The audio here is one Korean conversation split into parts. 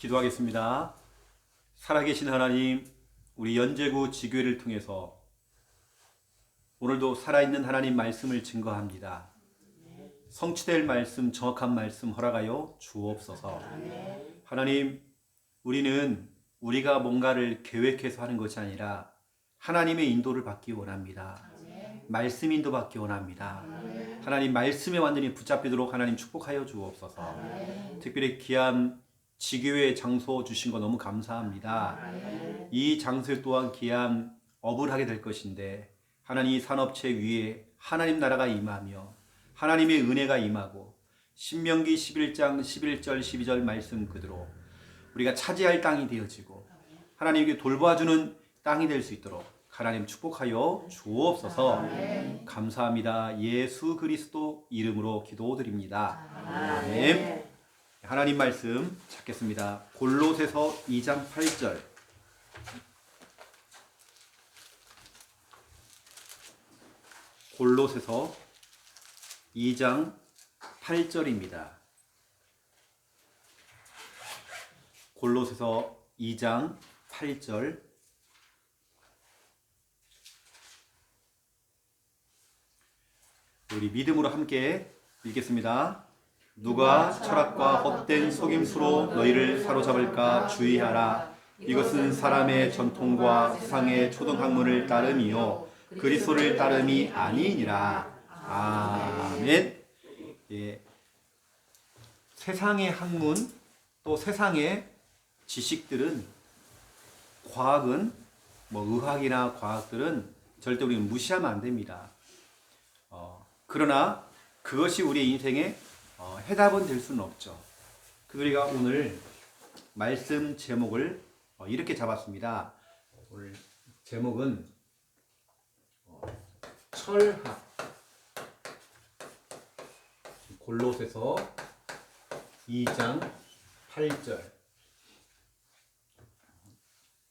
기도하겠습니다. 살아계신 하나님, 우리 연제구 지교회를 통해서 오늘도 살아있는 하나님 말씀을 증거합니다. 성취될 말씀, 정확한 말씀 허락하여 주옵소서. 하나님, 우리는 우리가 뭔가를 계획해서 하는 것이 아니라 하나님의 인도를 받기 원합니다. 말씀 인도 받기 원합니다. 하나님 말씀에 완전히 붙잡히도록 하나님 축복하여 주옵소서. 특별히 귀한 지교회 장소 주신 거 너무 감사합니다. 이 장소 또한 귀한 업을 하게 될 것인데 하나님 이 산업체 위에 하나님 나라가 임하며 하나님의 은혜가 임하고 신명기 11장 11절 12절 말씀 그대로 우리가 차지할 땅이 되어지고 하나님께 돌봐주는 땅이 될 수 있도록 하나님 축복하여 주옵소서. 감사합니다. 예수 그리스도 이름으로 기도드립니다. 아멘. 하나님 말씀 찾겠습니다. 골로새서 2장 8절. 골로새서 2장 8절입니다. 골로새서 2장 8절. 우리 믿음으로 함께 읽겠습니다. 누가 철학과 헛된 속임수로 너희를 사로잡을까 주의하라. 이것은 사람의 전통과 세상의 초등학문을 따름이요 그리스도를 따름이 아니니라. 아멘. 예. 세상의 학문 또 세상의 지식들은 과학은 의학이나 과학들은 절대 우리는 무시하면 안 됩니다. 그러나 그것이 우리의 인생의 해답은 될 수는 없죠. 우리가 오늘 말씀 제목을 이렇게 잡았습니다. 오늘 제목은 철학. 골로새서 2장 8절.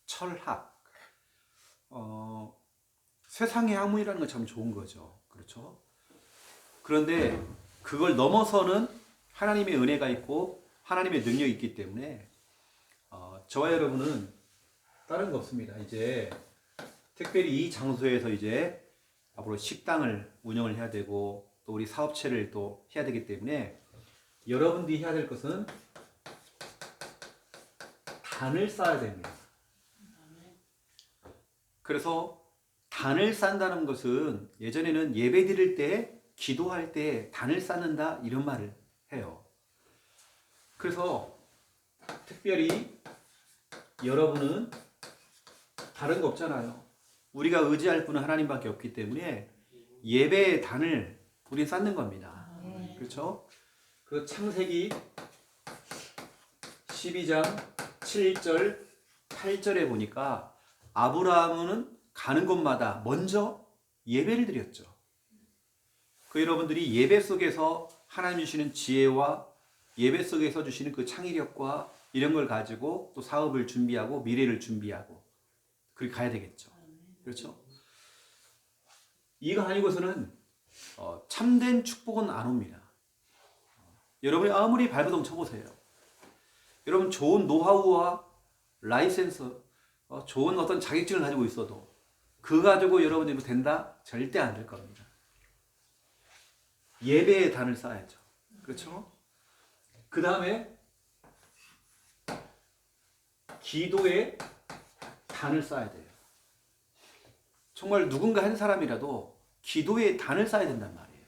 철학. 세상의 학문이라는 건 참 좋은 거죠. 그렇죠? 그런데 그걸 넘어서는 하나님의 은혜가 있고 하나님의 능력이 있기 때문에 저와 여러분은 다른 거 없습니다. 이제 특별히 이 장소에서 이제 앞으로 식당을 운영을 해야 되고 또 우리 사업체를 또 해야 되기 때문에 여러분들이 해야 될 것은 단을 쌓아야 됩니다. 그래서 단을 쌓는다는 것은 예전에는 예배 드릴 때 기도할 때 단을 쌓는다 이런 말을 해요. 그래서 특별히 여러분은 다른 거 없잖아요. 우리가 의지할 분은 하나님밖에 없기 때문에 예배의 단을 우리 쌓는 겁니다. 그렇죠? 그 창세기 12장 7절 8절에 보니까 아브라함은 가는 곳마다 먼저 예배를 드렸죠. 여러분들이 예배 속에서 하나님 주시는 지혜와 예배 속에서 주시는 그 창의력과 이런 걸 가지고 또 사업을 준비하고 미래를 준비하고 그렇게 가야 되겠죠. 그렇죠? 이거 아니고서는 참된 축복은 안 옵니다. 여러분이 아무리 발버둥 쳐보세요. 여러분 좋은 노하우와 라이센스, 좋은 어떤 자격증을 가지고 있어도 그거 가지고 여러분이 뭐 된다? 절대 안 될 겁니다. 예배의 단을 쌓아야죠. 그렇죠? 그 다음에 기도의 단을 쌓아야 돼요. 정말 누군가 한 사람이라도 기도의 단을 쌓아야 된단 말이에요.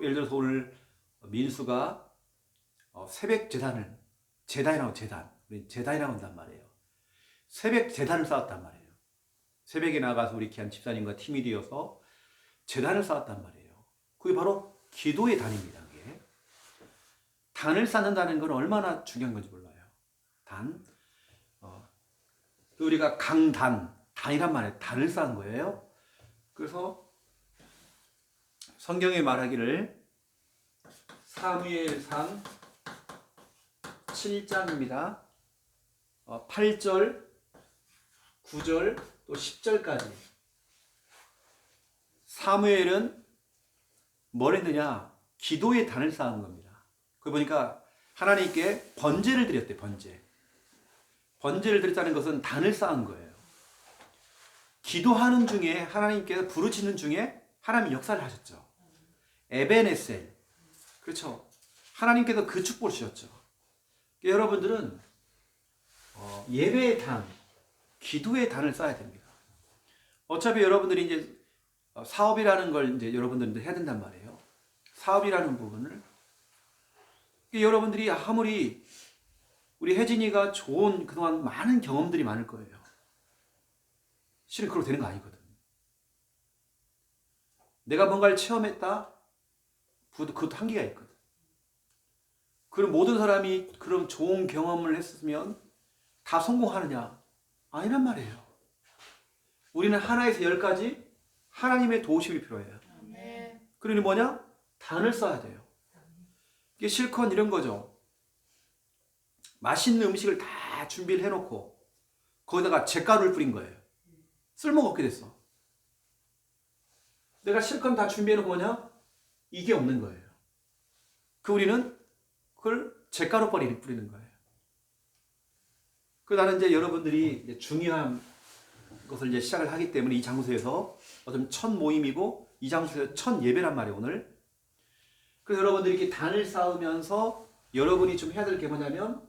예를 들어서 오늘 민수가 새벽 재단이라고 한단 말이에요. 새벽 재단을 쌓았단 말이에요. 새벽에 나가서 우리 귀한 집사님과 팀이 되어서 재단을 쌓았단 말이에요. 그게 바로 기도의 단입니다. 그게. 단을 쌓는다는 건 얼마나 중요한 건지 몰라요. 단. 우리가 단이란 말에 단을 쌓은 거예요. 그래서 성경에 말하기를 사무엘상 7장입니다. 8절, 9절, 또 10절까지. 사무엘은 뭘 했느냐? 기도의 단을 쌓은 겁니다. 그 보니까 하나님께 번제를 드렸대. 번제를 드렸다는 것은 단을 쌓은 거예요. 기도하는 중에 하나님께서 부르짖는 중에 하나님이 역사를 하셨죠. 에베네셀. 그렇죠. 하나님께서 그 축복을 주셨죠. 여러분들은 예배의 단, 기도의 단을 쌓아야 됩니다. 어차피 여러분들이 이제 사업이라는 걸 이제 여러분들은 해야 된단 말이에요. 사업이라는 부분을. 여러분들이 아무리 우리 혜진이가 좋은 그동안 많은 경험들이 많을 거예요. 실은 그렇게 되는 거 아니거든. 내가 뭔가를 체험했다? 그것도 한계가 있거든. 그럼 모든 사람이 그런 좋은 경험을 했으면 다 성공하느냐? 아니란 말이에요. 우리는 하나에서 10가지 하나님의 도우심이 필요해요. 그러니 뭐냐? 단을 써야 돼요. 이게 실컷 이런 거죠. 맛있는 음식을 다 준비를 해놓고 거기다가 잿가루를 뿌린 거예요. 쓸모가 없게 됐어. 내가 실컷 다 준비해놓고 뭐냐? 이게 없는 거예요. 우리는 그걸 잿가루 뿌리는 거예요. 나는 이제 여러분들이 이제 중요한 것을 이제 시작을 하기 때문에 이 장소에서 어떤 첫 모임이고 이 장소에서 첫 예배란 말이에요, 오늘. 그래서 여러분들이 이렇게 단을 쌓으면서 여러분이 좀 해야 될 게 뭐냐면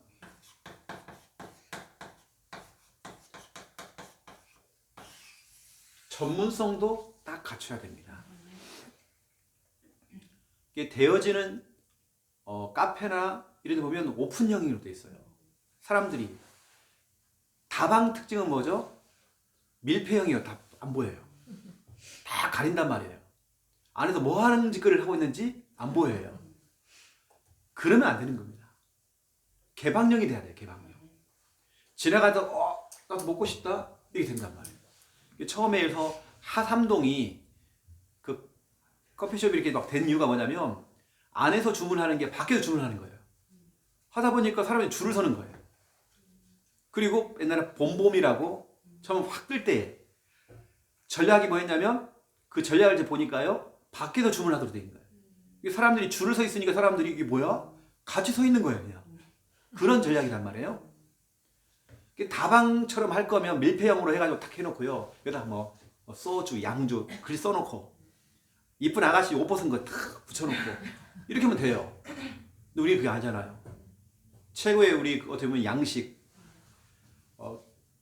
전문성도 딱 갖춰야 됩니다. 이게 되어지는 카페나 이런 데 보면 오픈형으로 되어 있어요. 사람들이. 다방 특징은 뭐죠? 밀폐형이에요. 다 안 보여요. 다 가린단 말이에요. 안에서 뭐 하는 짓거리를 하고 있는지 안 보여요. 그러면 안 되는 겁니다. 개방형이 돼야 돼요. 개방형. 지나가다 나도 먹고 싶다 이게 된단 말이에요. 처음에서 하삼동이 그 커피숍이 이렇게 막 된 이유가 뭐냐면 안에서 주문하는 게 밖에서 주문하는 거예요. 하다 보니까 사람들이 줄을 서는 거예요. 그리고 옛날에 봄봄이라고 처음 확 뜰 때 전략이 뭐였냐면 그 전략을 이제 보니까요 밖에서 주문하도록 돼 있는 거예요. 사람들이 줄을 서 있으니까 사람들이 이게 뭐야? 같이 서 있는 거예요. 그냥. 그런 전략이란 말이에요. 다방처럼 할 거면 밀폐형으로 해가지고 탁 해놓고요. 여기다 뭐 소주, 양주 글 써놓고 이쁜 아가씨 옷 벗은 거 탁 붙여놓고 이렇게 하면 돼요. 근데 우리 그게 아니잖아요. 최고의 우리 어떻게 보면 양식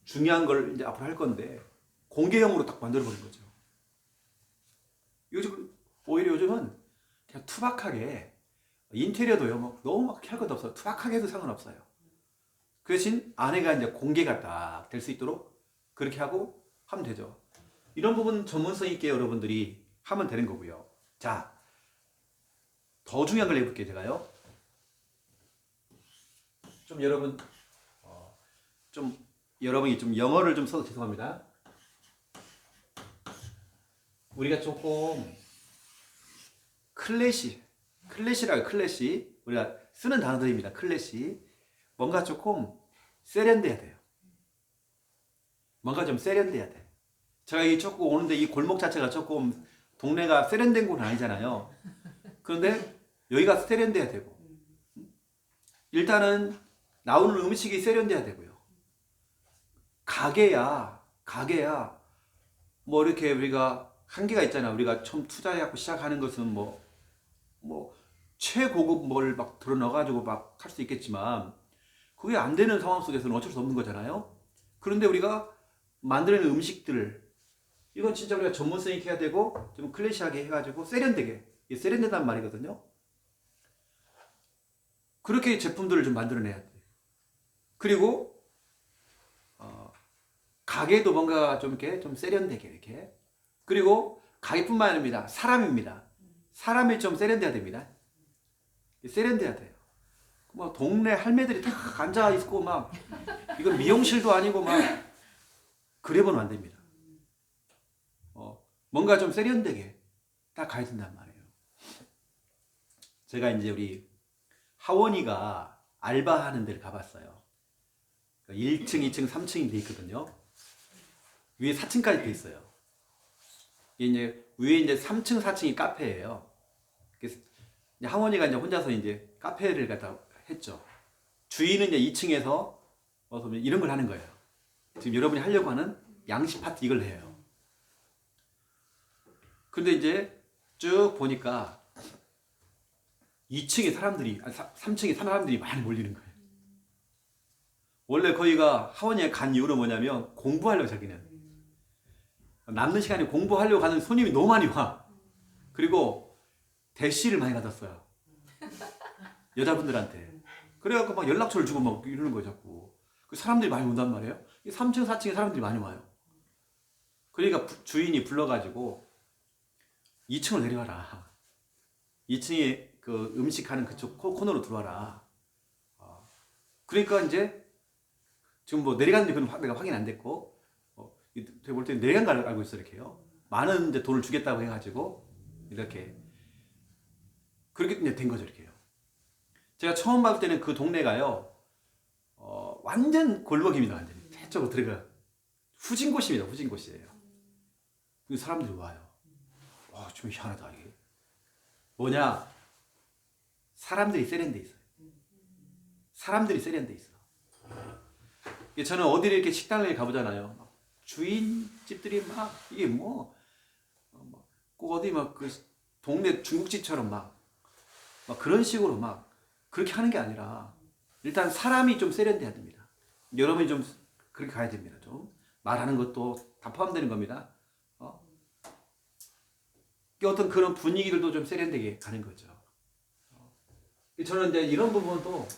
중요한 걸 이제 앞으로 할 건데 공개형으로 딱 만들어버린 거죠. 오히려 요즘은 그냥 투박하게 인테리어도요. 뭐 너무 막 할 것도 없어요. 투박하게 해도 상관없어요. 그 대신 안에가 이제 공개가 딱 될 수 있도록 그렇게 하고 하면 되죠. 이런 부분 전문성 있게 여러분들이 하면 되는 거고요. 자, 더 중요한 걸 해볼게요. 제가요. 좀 여러분이 좀 영어를 좀 써서 죄송합니다. 우리가 조금 클래시라고 클래시 우리가 쓰는 단어들입니다. 클래시 뭔가 조금 세련돼야 돼요. 뭔가 좀 세련돼야 돼. 제가 이 조금 오는데 이 골목 자체가 조금 동네가 세련된 곳은 아니잖아요. 그런데 여기가 세련돼야 되고 일단은 나오는 음식이 세련돼야 되고요. 가게야 뭐 이렇게 우리가 한계가 있잖아. 우리가 처음 투자해갖고 시작하는 것은 뭐 최고급 뭘 막 들어 넣어가지고 막 할 수 있겠지만 그게 안 되는 상황 속에서는 어쩔 수 없는 거잖아요. 그런데 우리가 만드는 음식들 이건 진짜 우리가 전문성 있게 해야 되고 좀 클래시하게 해가지고 세련되게 세련되단 말이거든요. 그렇게 제품들을 좀 만들어내야 돼. 그리고 가게도 뭔가 좀 이렇게 좀 세련되게 이렇게. 그리고 가게뿐만 아닙니다. 사람입니다. 사람이 좀 세련돼야 됩니다. 세련돼야 돼요. 뭐 동네 할매들이 다 앉아 있고 막 이건 미용실도 아니고 막 그래보면 안 됩니다. 뭔가 좀 세련되게 딱 가야 된단 말이에요. 제가 이제 우리 하원이가 알바하는 데를 가봤어요. 1층, 2층, 3층이 돼 있거든요. 위에 4층까지 돼 있어요. 이제 위에 이제 3층, 4층이 카페예요. 그래서 하원이가 이제 혼자서 이제 카페를 갖다 했죠. 주인은 이제 2층에서 이런 걸 하는 거예요. 지금 여러분이 하려고 하는 양식 파티 이걸 해요. 근데 이제 쭉 보니까 2층에 사람들이, 3층에 사람들이 많이 몰리는 거예요. 원래 거기가 하원이에 간 이유는 뭐냐면 공부하려고, 자기는. 남는 시간에 공부하려고 가는 손님이 너무 많이 와. 그리고 대시를 많이 받았어요. 여자분들한테. 그래갖고 막 연락처를 주고 막 이러는 거예요, 자꾸. 그 사람들이 많이 온단 말이에요. 3층, 4층에 사람들이 많이 와요. 그러니까 주인이 불러가지고 2층을 내려와라. 2층에 그 음식하는 그쪽 코너로 들어와라. 그러니까 이제 지금 뭐 내려갔는지 그건 내가 확인 안 됐고, 제가 볼 때는 내려간 걸 알고 있어, 이렇게요. 많은 이제 돈을 주겠다고 해가지고 이렇게 그렇게 이제 된 거죠, 이렇게요. 제가 처음 봤을 때는 그 동네가요, 완전 골목입니다, 완전히. 저쪽으로 들어가. 후진곳입니다, 후진곳이에요. 그 사람들이 와요. 와, 좀 희한하다, 이게. 뭐냐? 사람들이 세련돼 있어요. 사람들이 세련돼 있어. 저는 어디를 이렇게 식당을 가보잖아요. 막 주인집들이 막, 이게 뭐, 꼭 어디 막 그 동네 중국집처럼 막 그런 식으로 막 그렇게 하는 게 아니라, 일단 사람이 좀 세련돼야 됩니다. 여러분이 좀 그렇게 가야 됩니다. 좀 말하는 것도 다 포함되는 겁니다. 어떤 그런 분위기들도 좀 세련되게 가는 거죠. 저는 이제 이런 부분도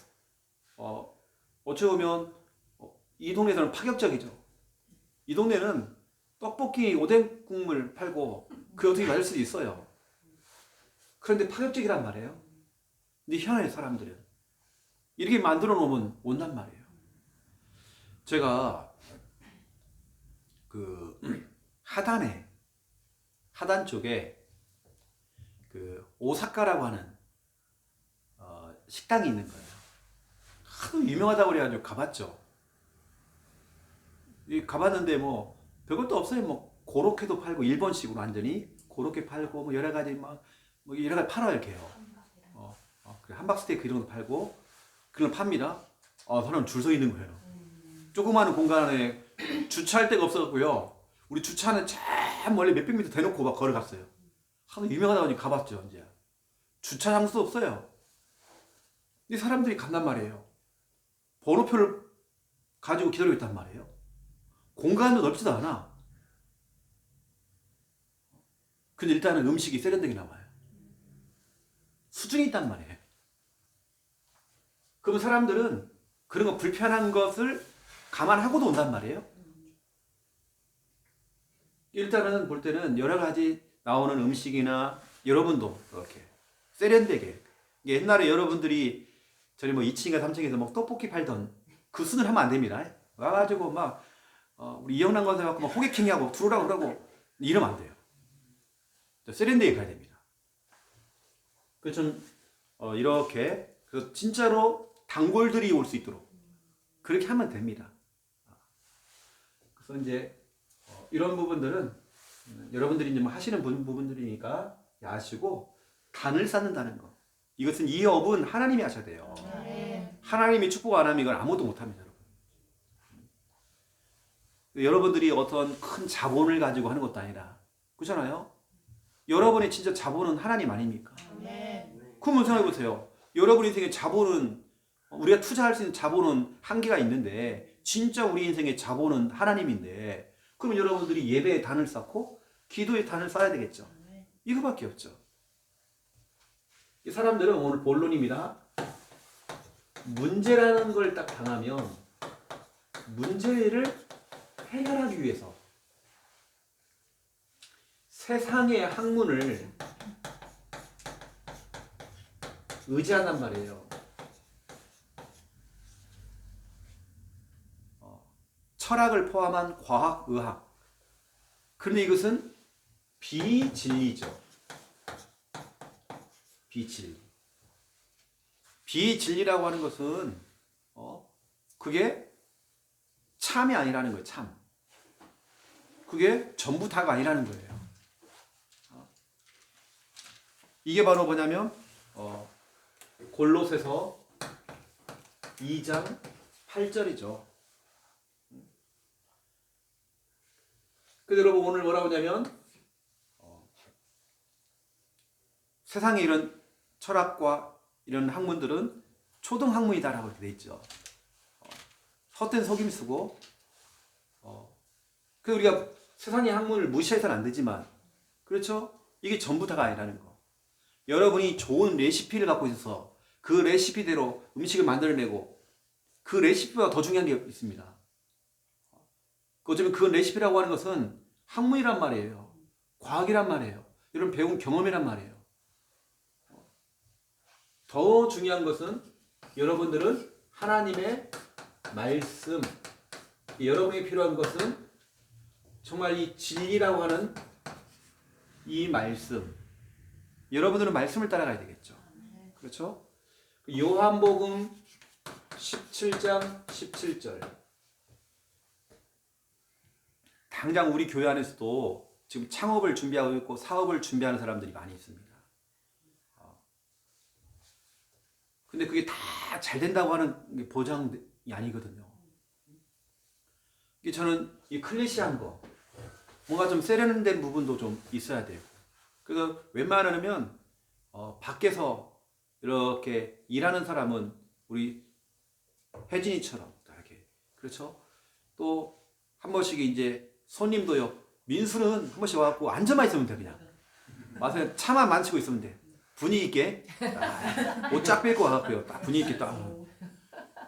어찌 보면 이 동네에서는 파격적이죠. 이 동네는 떡볶이 오뎅 국물 팔고 그 어떻게 맞을 수도 있어요. 그런데 파격적이란 말이에요. 근데 희한해요, 사람들은. 이렇게 만들어 놓으면 온단 말이에요. 제가 그 하단 쪽에 그 오사카라고 하는 식당이 있는 거예요. 하도 유명하다고 그래가지고 가봤죠. 가봤는데 뭐 별것도 없어요. 뭐 고로케도 팔고, 일본식으로 완전히 고로케 팔고, 뭐 여러 가지 뭐 여러 가지 팔아요, 이렇게요. 함박스테이크 이런 것도 팔고 그걸 팝니다. 사람 줄 서 있는 거예요. 조그마한 공간에 주차할 데가 없어갖고요. 우리 주차는 참 멀리 몇백 미터 대놓고 막 걸어갔어요. 하도 유명하다 보니 가봤죠, 이제. 주차 장소도 없어요. 이 사람들이 간단 말이에요. 번호표를 가지고 기다리고 있단 말이에요. 공간도 넓지도 않아. 근데 일단은 음식이 세련되게 나와요. 수준이 있단 말이에요. 그럼 사람들은 그런 거 불편한 것을 감안하고도 온단 말이에요. 일단은 볼 때는 여러 가지 나오는 음식이나 여러분도 그렇게 세련되게, 옛날에 여러분들이 저희 뭐 2층인가 3층에서 막 떡볶이 팔던 그 수준을 하면 안 됩니다. 와가지고 막 우리 이영란 건설 갖고 막 호객행위하고 들어오라고 그러고 이러면 안 돼요. 세련되게 가야 됩니다. 그래서 좀 이렇게 그래서 진짜로 단골들이 올 수 있도록 그렇게 하면 됩니다. 그래서 이제 이런 부분들은 여러분들이 이제 뭐 하시는 부분들이니까 아시고, 단을 쌓는다는 거. 이것은 이 업은 하나님이 하셔야 돼요. 하나님이 축복 안 하면 이건 아무도 못 합니다, 여러분. 여러분들이 어떤 큰 자본을 가지고 하는 것도 아니라, 그렇잖아요? 여러분의 진짜 자본은 하나님 아닙니까? 그러면 생각해 보세요. 여러분 인생의 자본은, 우리가 투자할 수 있는 자본은 한계가 있는데, 진짜 우리 인생의 자본은 하나님인데, 그럼 여러분들이 예배의 단을 쌓고 기도의 단을 쌓아야 되겠죠. 이거밖에 없죠. 이 사람들은 오늘 본론입니다. 문제라는 걸 딱 당하면 문제를 해결하기 위해서 세상의 학문을 의지한단 말이에요. 철학을 포함한 과학, 의학. 그런데 이것은 비진리죠. 비진리. 비진리라고 하는 것은 그게 참이 아니라는 거예요. 참. 그게 전부 다가 아니라는 거예요. 이게 바로 뭐냐면 골로새서 2장 8절이죠. 그래서 여러분 오늘 뭐라고 하냐면 세상에 이런 철학과 이런 학문들은 초등학문이다라고 이렇게 돼 있죠. 헛된 속임수고 그래서 우리가 세상의 학문을 무시해서는 안 되지만 그렇죠? 이게 전부 다가 아니라는 거. 여러분이 좋은 레시피를 갖고 있어서 그 레시피대로 음식을 만들어내고 그 레시피보다 더 중요한 게 있습니다. 어쩌면 그 레시피라고 하는 것은 학문이란 말이에요. 과학이란 말이에요. 여러분 배운 경험이란 말이에요. 더 중요한 것은 여러분들은 하나님의 말씀, 여러분에게 필요한 것은 정말 이 진리라고 하는 이 말씀. 여러분들은 말씀을 따라가야 되겠죠. 그렇죠? 요한복음 17장 17절. 당장 우리 교회 안에서도 지금 창업을 준비하고 있고 사업을 준비하는 사람들이 많이 있습니다. 근데 그게 다 잘 된다고 하는 게 보장이 아니거든요. 저는 이 클래시한 거, 뭔가 좀 세련된 부분도 좀 있어야 돼요. 그래서 웬만하면 밖에서 이렇게 일하는 사람은 우리 혜진이처럼 이렇게 그렇죠. 또 한 번씩 이제 손님도요. 민수는 한 번씩 와갖고 앉아만 있으면 돼 그냥. 와서 차만 만지고 있으면 돼. 분위기 있게 옷 쫙 빼고 와갖고요. 딱 분위기 있게 딱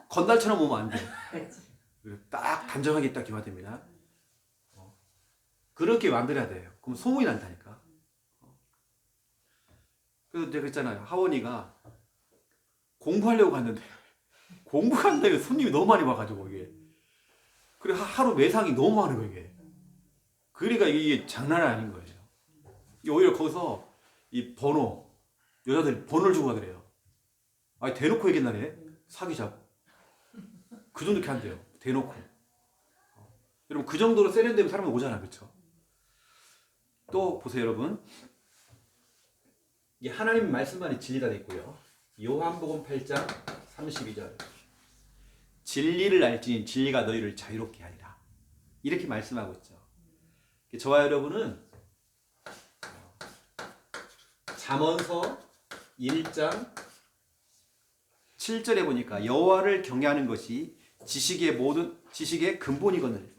건달처럼 오면 안 돼. 딱 단정하게 딱 기와야 됩니다. 그렇게 만들어야 돼요. 그럼 소문이 난다니까. 그래서 내가 그랬잖아요. 하원이가 공부하려고 갔는데 공부한다고 손님이 너무 많이 와가지고 이게 그래 하루 매상이 너무 많은 거예요 이게. 그러니까 이게 장난이 아닌 거예요. 오히려 거기서 이 번호 여자들 번호를 주고 가더래요. 아니 대놓고 얘기했나네. 사귀자고. 그 정도 이렇게 한대요. 대놓고. 여러분 그 정도로 세련되면 사람은 오잖아, 그렇죠? 또 보세요, 여러분. 이 하나님 말씀만이 진리가 돼 있고요. 요한복음 8장 32절. 진리를 알지니 진리가 너희를 자유롭게 하리라. 이렇게 말씀하고 있죠. 저와 여러분은 잠언서 1장 7절에 보니까 여호와를 경외하는 것이 지식의 모든 지식의 근본이거늘.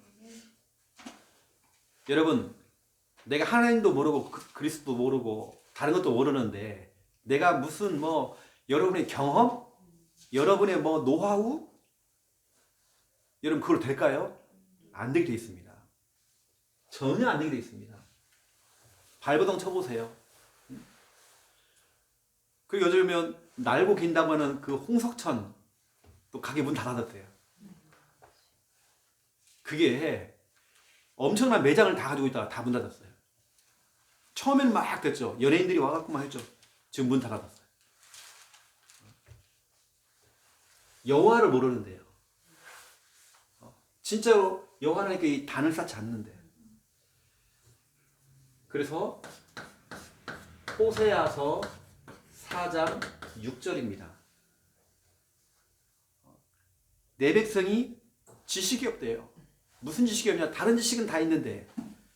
여러분, 내가 하나님도 모르고 그리스도도 모르고 다른 것도 모르는데 내가 무슨 뭐 여러분의 경험, 여러분의 뭐 노하우, 여러분 그걸 될까요? 안 되게 돼 있습니다. 전혀 안 되게 돼 있습니다. 발버둥 쳐보세요. 그리고 요즘은 날고 긴다고 하는 그 홍석천 또 가게 문 닫아뒀대요. 그게 엄청난 매장을 다 가지고 있다가 다 문 닫았어요. 처음에는 막 됐죠. 연예인들이 와갖고만 했죠. 지금 문 닫아뒀어요. 여호와를 모르는데요. 진짜로 여호와는 이 단을 쌓지 않는데. 그래서 호세아서 4장 6절입니다. 내 백성이 지식이 없대요. 무슨 지식이 없냐? 다른 지식은 다 있는데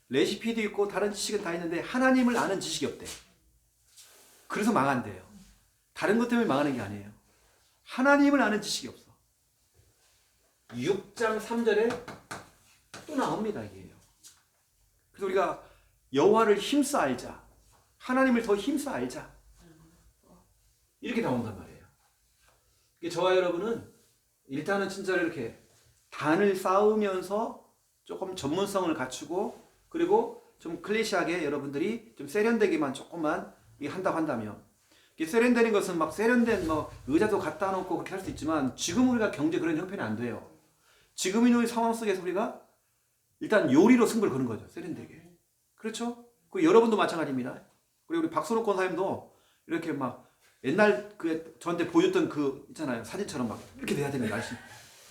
레시피도 있고 다른 지식은 다 있는데 하나님을 아는 지식이 없대. 그래서 망한대요. 다른 것 때문에 망하는 게 아니에요. 하나님을 아는 지식이 없어. 6장 3절에 또 나옵니다. 이게요. 그래서 우리가 여호와를 힘써 알자. 하나님을 더 힘써 알자. 이렇게 나온단 말이에요. 저와 여러분은 일단은 진짜로 이렇게 단을 쌓으면서 조금 전문성을 갖추고 그리고 좀 클래시하게 여러분들이 좀 세련되게만 조금만 한다고 한다면 세련되는 것은 막 세련된 뭐 의자도 갖다 놓고 그렇게 할 수 있지만 지금 우리가 경제 그런 형편이 안 돼요. 지금 있는 상황 속에서 우리가 일단 요리로 승부를 거는 거죠. 세련되게. 그렇죠? 그리고 여러분도 마찬가지입니다. 그리고 우리 박선욱 권사님도 이렇게 막 옛날 그 저한테 보여줬던 그 있잖아요. 사진처럼 막 이렇게 돼야 됩니다.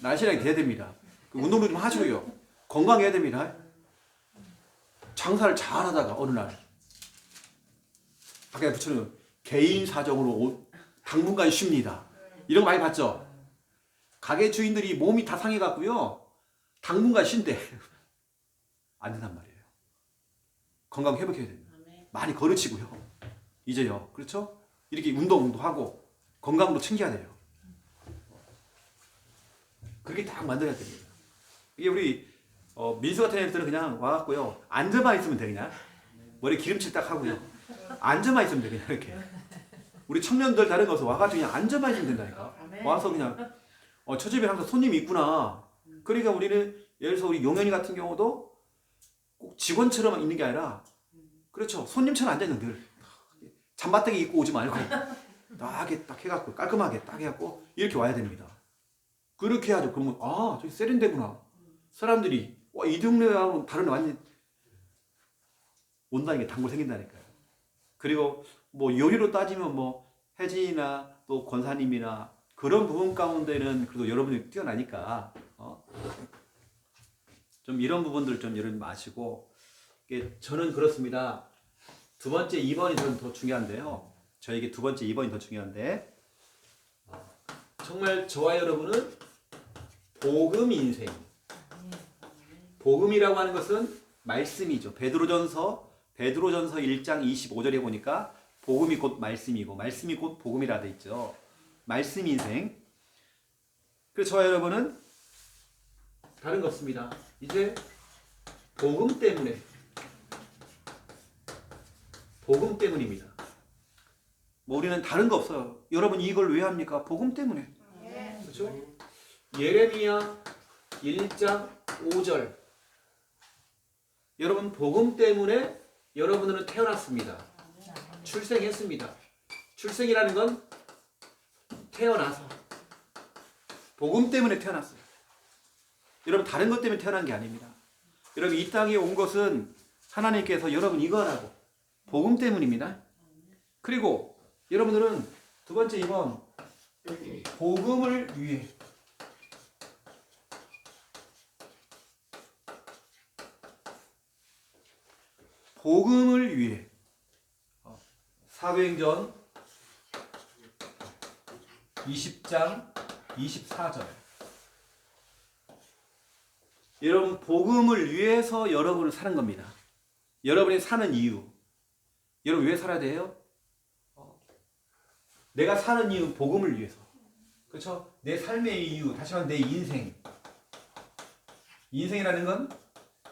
날씬하게 돼야 됩니다. 운동도 좀 하시고요. 건강해야 됩니다. 장사를 잘 하다가 어느 날 밖에 붙여놓은 개인 사정으로 당분간 쉽니다. 이런 거 많이 봤죠? 가게 주인들이 몸이 다 상해갖고요. 당분간 쉰대. 안 된단 말이에요. 건강 회복해야 됩니다. 많이 걸으치고요. 이제요. 그렇죠? 이렇게 운동도 하고 건강도 챙겨야 돼요. 그렇게 딱 만들어야 됩니다. 이게 우리 민수 같은 애들은 그냥 와갖고요. 앉아만 있으면 돼 그냥. 머리 기름칠 딱 하고요. 앉아만 있으면 돼 그냥 이렇게. 우리 청년들 다른 거서 와가지고 그냥 앉아만 있으면 된다니까. 와서 그냥 저 집에 항상 손님이 있구나. 그러니까 우리는 예를 들어서 우리 용현이 같은 경우도 꼭 직원처럼 있는 게 아니라 그렇죠. 손님처럼 앉아있는 늘 잠바닥에 입고 오지 말고 딱 해갖고 깔끔하게 딱 해갖고 이렇게 와야 됩니다. 그렇게 해야죠. 그러면 저기 세련되구나. 사람들이 이 동네하고 다른 완전 온다는 게 단골 생긴다니까요. 그리고 뭐 요리로 따지면 뭐 혜진이나 또 권사님이나 그런 부분 가운데는 그래도 여러분이 뛰어나니까 좀 이런 부분들 좀 여러분 마시고 저는 그렇습니다. 두 번째 2번이 저는 더 중요한데요. 저에게 두 번째 2번이 더 중요한데 정말 저와 여러분은 복음 인생. 복음이라고 하는 것은 말씀이죠. 베드로전서 1장 25절에 보니까 복음이 곧 말씀이고 말씀이 곧 복음이라 돼 있죠. 말씀 인생. 그래서 저와 여러분은 다른 거 없습니다. 이제 복음 때문입니다. 뭐 우리는 다른 거 없어요. 여러분 이걸 왜 합니까? 복음 때문에. 그렇죠? 예레미야 1장 5절. 여러분 복음 때문에 여러분들은 태어났습니다. 출생했습니다. 출생이라는 건 태어나서 복음 때문에 태어났어요. 여러분 다른 것 때문에 태어난 게 아닙니다. 여러분 이 땅에 온 것은 하나님께서 여러분 이거 하라고 복음 때문입니다. 그리고 여러분들은 두 번째 2번 복음을 위해 사도행전 20장 24절. 여러분 복음을 위해서 여러분을 사는 겁니다. 여러분이 사는 이유. 여러분 왜 살아야 돼요? 내가 사는 이유 복음을 위해서. 그렇죠? 내 삶의 이유, 다시 말하면 내 인생. 인생이라는 건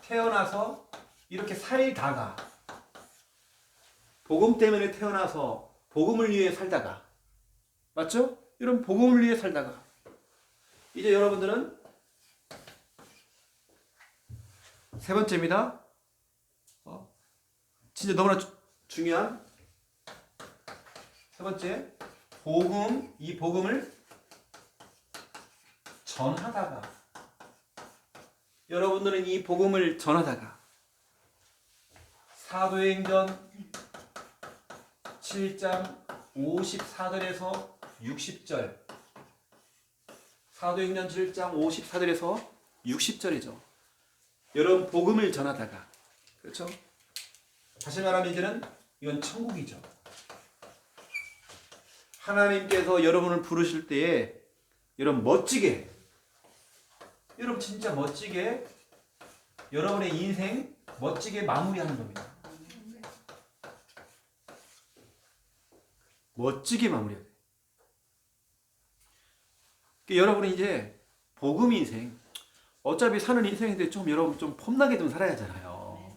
태어나서 이렇게 살다가 복음 때문에 태어나서 복음을 위해 살다가 맞죠? 이런 복음을 위해 살다가 이제 여러분들은 세 번째입니다. 진짜 너무나 중요한 세 번째 복음. 이 복음을 전하다가 여러분들은 이 복음을 전하다가 사도행전 7장 54절에서 60절. 사도행전 7장 54절에서 60절이죠. 여러분 복음을 전하다가 그렇죠? 다시 말하면 이제는 이건 천국이죠. 하나님께서 여러분을 부르실 때에 여러분 멋지게 여러분 진짜 멋지게 여러분의 인생 멋지게 마무리하는 겁니다. 멋지게 마무리해야 돼요. 그러니까 여러분이 이제 복음 인생 어차피 사는 인생인데 좀 여러분 좀 폼나게 좀 살아야 하잖아요.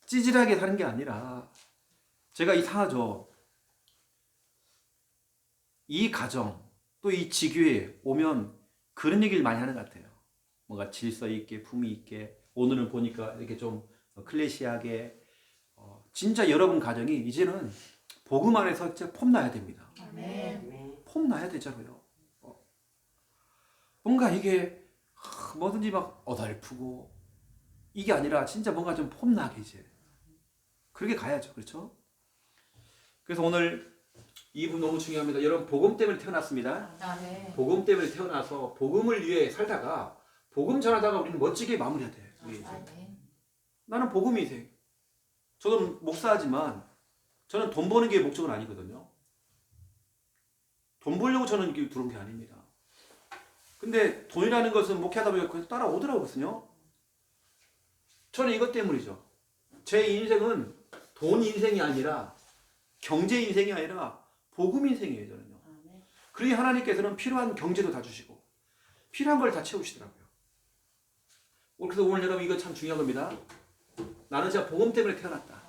찌질하게 사는 게 아니라 제가 이상하죠. 이 가정 또 이 지교에 오면 그런 얘기를 많이 하는 것 같아요. 뭔가 질서 있게 품위 있게 오늘은 보니까 이렇게 좀 클래시하게 진짜 여러분 가정이 이제는 복음 안에서 진짜 폼나야 됩니다. 폼나야 되잖아요. 뭔가 이게 뭐든지 막 어설프고 이게 아니라 진짜 뭔가 좀 폼나게 이제 그렇게 가야죠. 그렇죠? 그래서 오늘 이 부분 너무 중요합니다. 여러분 복음 때문에 태어났습니다. 복음 때문에 태어나서 복음을 위해 살다가 복음 전하다가 우리는 멋지게 마무리해야 돼. 나는 복음 인생. 저도 목사지만 저는 돈 버는 게 목적은 아니거든요. 돈 벌려고 저는 이렇게 들어온 게 아닙니다. 근데 돈이라는 것은 목회하다 보니까 그냥 따라오더라고요. 저는 이것 때문이죠. 제 인생은 돈 인생이 아니라 경제 인생이 아니라 복음 인생이에요. 저는요. 그러니 하나님께서는 필요한 경제도 다 주시고 필요한 걸 다 채우시더라고요. 그래서 오늘 여러분 이거 참 중요한 겁니다. 나는 진짜 복음 때문에 태어났다.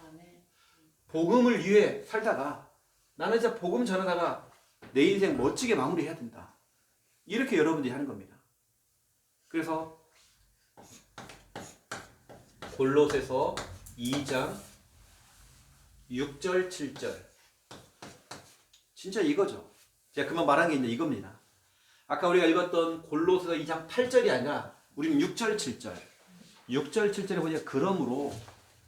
복음을 위해 살다가 나는 진짜 복음 전하다가 내 인생 멋지게 마무리해야 된다. 이렇게 여러분들이 하는 겁니다. 그래서 골로새서 2장 6절 7절 진짜 이거죠. 제가 그만 말한 게 이제 이겁니다. 아까 우리가 읽었던 골로새서 2장 8절이 아니라 우리는 6절 7절 6절 7절에 보니까 그러므로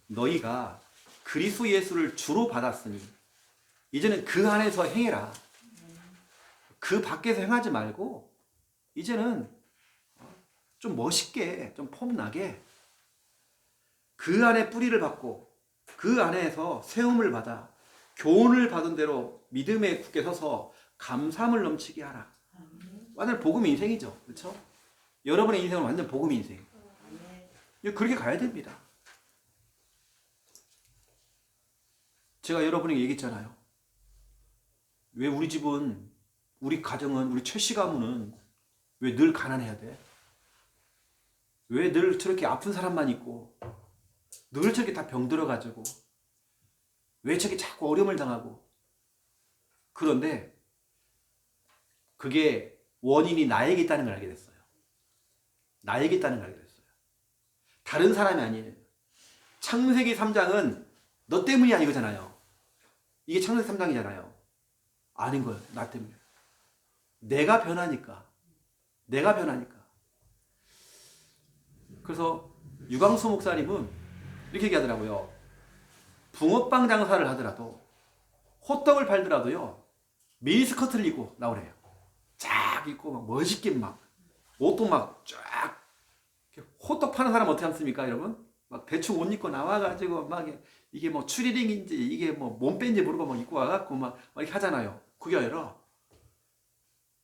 너희가 그리스도 예수를 주로 받았으니 이제는 그 안에서 행해라. 그 밖에서 행하지 말고 이제는 좀 멋있게 좀 폼나게 그 안에 뿌리를 받고 그 안에서 세움을 받아 교훈을 받은 대로 믿음에 굳게 서서 감사함을 넘치게 하라. 완전 복음 인생이죠. 그렇죠? 여러분의 인생은 완전 복음 인생. 그렇게 가야 됩니다. 제가 여러분에게 얘기했잖아요. 왜 우리 집은, 우리 가정은, 우리 최씨 가문은 왜 늘 가난해야 돼? 왜 늘 저렇게 아픈 사람만 있고 늘 저렇게 다 병들어가지고 왜 저렇게 자꾸 어려움을 당하고. 그런데 그게 원인이 나에게 있다는 걸 알게 됐어요. 나에게 있다는 걸 알게 됐어요. 다른 사람이 아니에요. 창세기 3장은 너 때문이야 이거잖아요. 이게 창세기 3장이잖아요. 아닌 거예요. 나 때문에. 내가 변하니까. 내가 변하니까. 그래서 유광수 목사님은 이렇게 얘기하더라고요. 붕어빵 장사를 하더라도 호떡을 팔더라도요. 미니스커트를 입고 나오래요. 쫙 입고 막 멋있게 막 옷도 막 쫙. 호떡 파는 사람 어떻게 않습니까 여러분? 막 대충 옷 입고 나와가지고 막 이게 뭐 추리닝인지 이게 뭐 몸빼인지 모르고 막 입고 와갖고 막 이렇게 하잖아요. 그게 아니라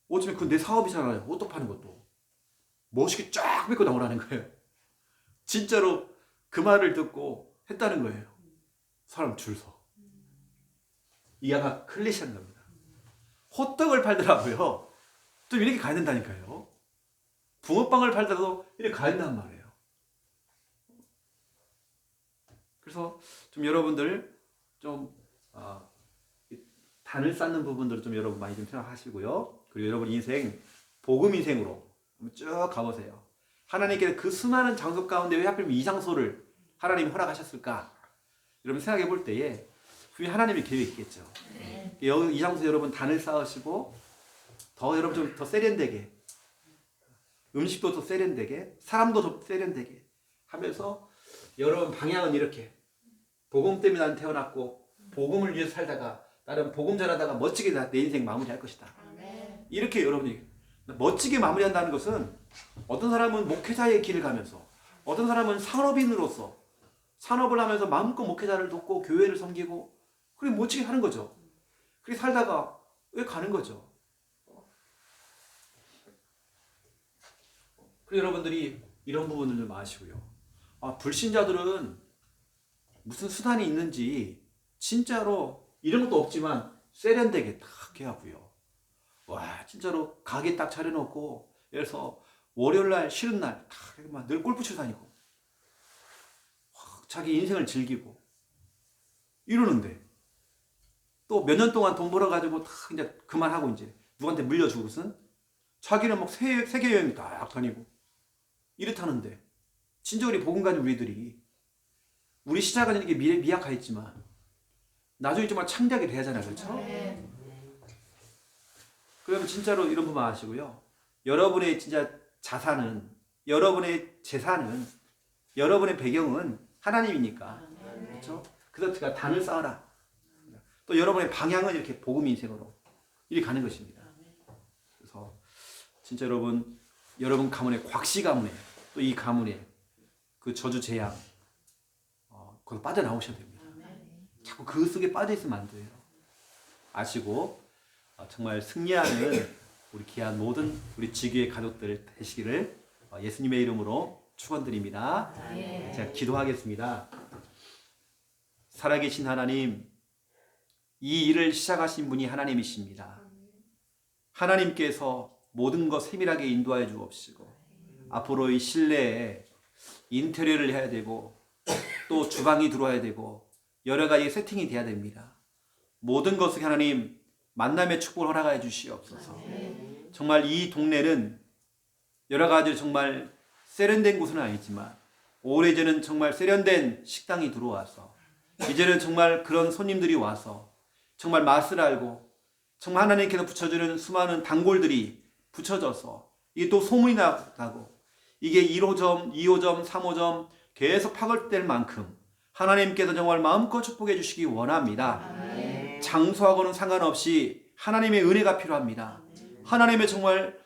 어쩌면 그건 내 사업이잖아요. 호떡 파는 것도. 멋있게 쫙 입고 나오라는 거예요. 진짜로 그 말을 듣고 했다는 거예요. 사람 줄 서. 이게 아마 클리셰인 겁니다. 호떡을 팔더라고요. 좀 이렇게 가야 된다니까요. 붕어빵을 팔더라도 이렇게 가야 된단 말이에요. 그래서 좀 여러분들 좀 단을 쌓는 부분들을 좀 여러분 많이 좀 생각하시고요. 그리고 여러분 인생 복음 인생으로 쭉 가보세요. 하나님께서 그 수많은 장소 가운데 왜 하필 이 장소를 하나님이 허락하셨을까? 여러분 생각해 볼 때에 분명히 하나님의 계획이 있겠죠. 이 장소 여러분 단을 쌓으시고 더 여러분 좀 더 세련되게 음식도 더 세련되게 사람도 더 세련되게 하면서 여러분 방향은 이렇게 복음 때문에 나는 태어났고 복음을 위해서 살다가 나는 복음 전하다가 멋지게 내 인생 마무리할 것이다. 이렇게 여러분이 멋지게 마무리한다는 것은 어떤 사람은 목회자의 길을 가면서 어떤 사람은 산업인으로서 산업을 하면서 마음껏 목회자를 돕고 교회를 섬기고 그렇게 멋지게 하는 거죠. 그렇게 살다가 왜 가는 거죠. 그리고 여러분들이 이런 부분을 좀 아시고요. 불신자들은 무슨 수단이 있는지 진짜로 이런 것도 없지만 세련되게 딱 해갖고요. 와 진짜로 가게 딱 차려놓고 그래서 월요일날 쉬는 날 늘 골프 치고 다니고 자기 인생을 즐기고 이러는데 또 몇 년 동안 돈 벌어가지고 다 이제 그만하고 이제 누구한테 물려주고선 자기는 막 세계 여행 딱 다니고 이렇다는데 진짜 우리 복음 가진 우리들이 우리 시작은 이렇게 미약하였지만 나중에 정말 창작이 돼야잖아요. 그렇죠? 그러면 진짜로 이런 부분 아시고요. 여러분의 진짜 자산은 여러분의 재산은 여러분의 배경은 하나님이니까 그렇죠? 그래서 제가 단을 쌓아라. 또 여러분의 방향은 이렇게 복음 인생으로 이렇게 가는 것입니다. 그래서 진짜 여러분 가문의 곽씨 가문에 또 이 가문에 그 저주 재앙 거기 빠져나오셔야 됩니다. 자꾸 그 속에 빠져 있으면 안 돼요. 아시고 정말 승리하는 우리 귀한 모든 우리 지교의 가족들 되시기를 예수님의 이름으로 축원드립니다. 제가 기도하겠습니다. 살아계신 하나님, 이 일을 시작하신 분이 하나님이십니다. 하나님께서 모든 것 세밀하게 인도하여 주옵시고 앞으로 이 실내에 인테리어를 해야 되고 또 주방이 들어와야 되고 여러 가지 세팅이 돼야 됩니다. 모든 것을 하나님 만남의 축복을 허락하여 주시옵소서. 정말 이 동네는 여러 가지 정말 세련된 곳은 아니지만 오래전은 정말 세련된 식당이 들어와서 이제는 정말 그런 손님들이 와서 정말 맛을 알고 정말 하나님께서 붙여주는 수많은 단골들이 붙여져서 이게 또 소문이 나고 이게 1호점, 2호점, 3호점 계속 파급될 만큼 하나님께서 정말 마음껏 축복해 주시기 원합니다. 장소하고는 상관없이 하나님의 은혜가 필요합니다. 하나님의 정말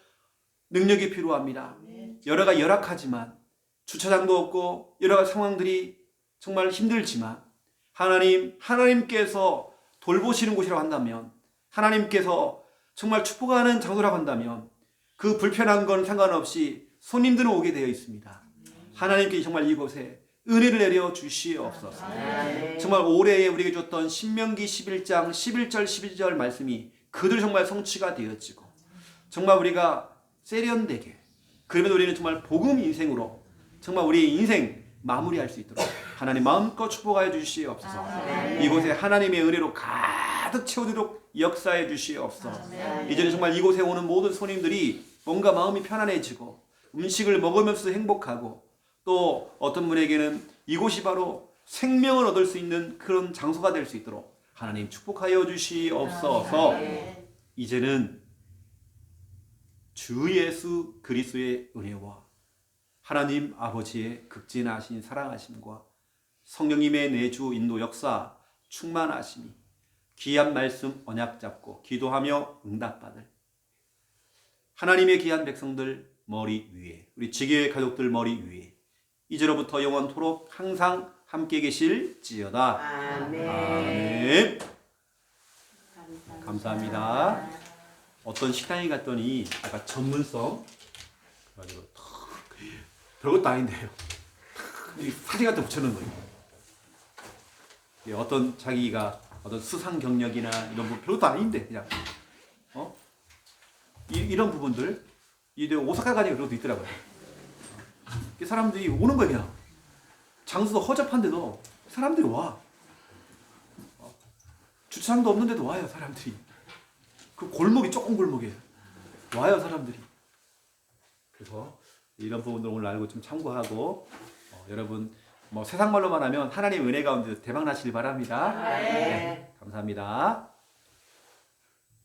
능력이 필요합니다. 여러 가지 열악하지만 주차장도 없고 여러 가지 상황들이 정말 힘들지만 하나님께서 돌보시는 곳이라고 한다면 하나님께서 정말 축복하는 장소라고 한다면 그 불편한 건 상관없이 손님들은 오게 되어 있습니다. 하나님께 정말 이곳에 은혜를 내려 주시옵소서. 정말 올해에 우리에게 줬던 신명기 11장 11절 12절 말씀이 그들 정말 성취가 되어지고 정말 우리가 세련되게 그러면 우리는 정말 복음 인생으로 정말 우리의 인생 마무리할 수 있도록 하나님 마음껏 축복하여 주시옵소서. 이곳에 하나님의 은혜로 가득 채우도록 역사해 주시옵소서. 이제는 정말 이곳에 오는 모든 손님들이 뭔가 마음이 편안해지고 음식을 먹으면서 행복하고 또 어떤 분에게는 이곳이 바로 생명을 얻을 수 있는 그런 장소가 될 수 있도록 하나님 축복하여 주시옵소서. 이제는 주 예수 그리스도의 은혜와 하나님 아버지의 극진하신 사랑하심과 성령님의 내주 인도 역사 충만하심이 귀한 말씀 언약 잡고 기도하며 응답받을 하나님의 귀한 백성들 머리 위에 우리 지교의 가족들 머리 위에 이제로부터 영원토록 항상 함께 계실지어다. 아멘. 아멘. 감사합니다. 어떤 식당에 갔더니 약간 전문성 가지고 별것도 아닌데요. 사진 같은 거 붙여놓은 거예요. 어떤 자기가 어떤 수상 경력이나 이런 거 별것도 아닌데 그냥 이런 부분들 오사카 가니까 그런 것도 있더라고요. 사람들이 오는 거야 그냥. 장소도 허접한데도 사람들이 와. 주차장도 없는데도 와요 사람들이. 그 골목이 조금 골목이에요. 와요 사람들이. 그래서 이런 부분들 오늘 알고 좀 참고하고 여러분 세상 말로만 하면 하나님 은혜 가운데 대박 나시길 바랍니다. 네, 감사합니다.